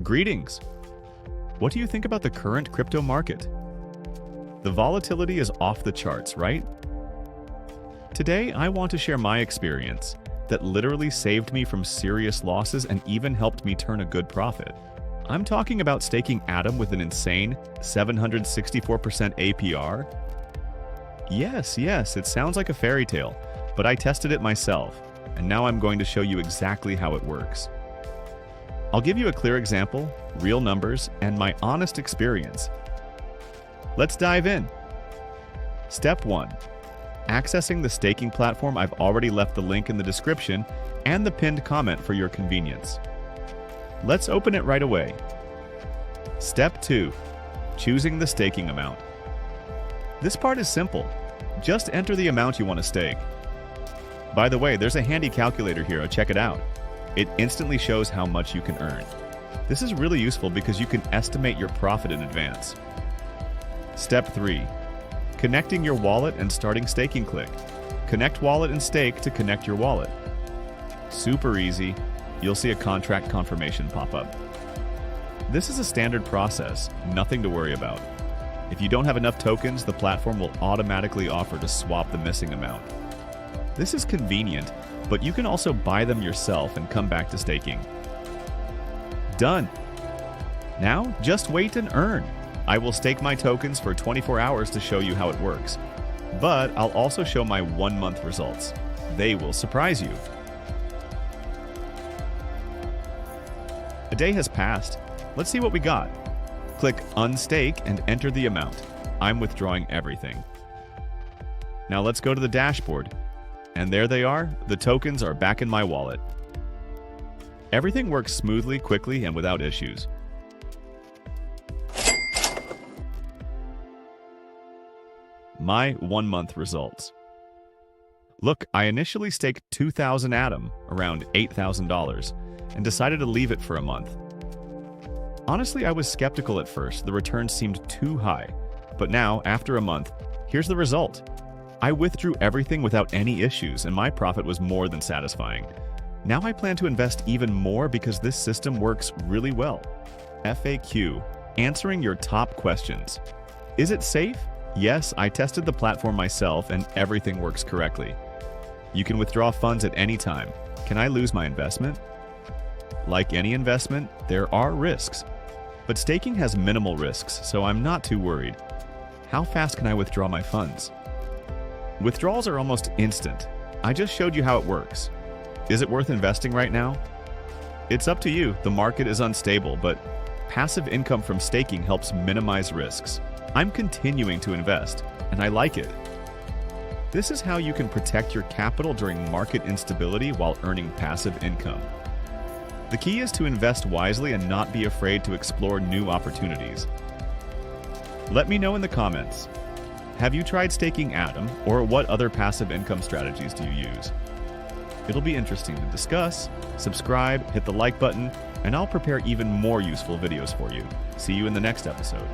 Greetings! What do you think about the current crypto market? The volatility is off the charts, right? Today, I want to share my experience that literally saved me from serious losses and even helped me turn a good profit. I'm talking about staking Atom with an insane 764% APR. Yes, it sounds like a fairy tale, but I tested it myself, and now I'm going to show you exactly how it works. I'll give you a clear example, real numbers, and my honest experience. Let's dive in. Step 1. Accessing the staking platform. I've already left the link in the description and the pinned comment for your convenience. Let's open it right away. Step 2. Choosing the staking amount. This part is simple. Just enter the amount you want to stake. By the way, there's a handy calculator here, check it out. It instantly shows how much you can earn. This is really useful because you can estimate your profit in advance. Step 3. Connecting your wallet and starting staking. Click Connect Wallet and Stake to connect your wallet. Super easy. You'll see a contract confirmation pop up. This is a standard process, nothing to worry about. If you don't have enough tokens, the platform will automatically offer to swap the missing amount. This is convenient, but you can also buy them yourself and come back to staking. Done! Now, just wait and earn. I will stake my tokens for 24 hours to show you how it works. But I'll also show my 1-month results. They will surprise you. A day has passed. Let's see what we got. Click Unstake and enter the amount. I'm withdrawing everything. Now let's go to the dashboard. And there they are. The tokens are back in my wallet. Everything works smoothly, quickly, and without issues. My 1-month results. Look, I initially staked 2,000 Atom, around $8,000, and decided to leave it for a month. Honestly, I was skeptical at first. The returns seemed too high. But now, after a month, here's the result. I withdrew everything without any issues, and my profit was more than satisfying. Now I plan to invest even more because this system works really well. FAQ. Answering your top questions. Is it safe? Yes, I tested the platform myself and everything works correctly. You can withdraw funds at any time. Can I lose my investment? Like any investment, there are risks. But staking has minimal risks, so I'm not too worried. How fast can I withdraw my funds? Withdrawals are almost instant. I just showed you how it works. Is it worth investing right now? It's up to you. The market is unstable, but passive income from staking helps minimize risks. I'm continuing to invest, and I like it. This is how you can protect your capital during market instability while earning passive income. The key is to invest wisely and not be afraid to explore new opportunities. Let me know in the comments. Have you tried staking Atom, or what other passive income strategies do you use? It'll be interesting to discuss. Subscribe, hit the like button, and I'll prepare even more useful videos for you. See you in the next episode.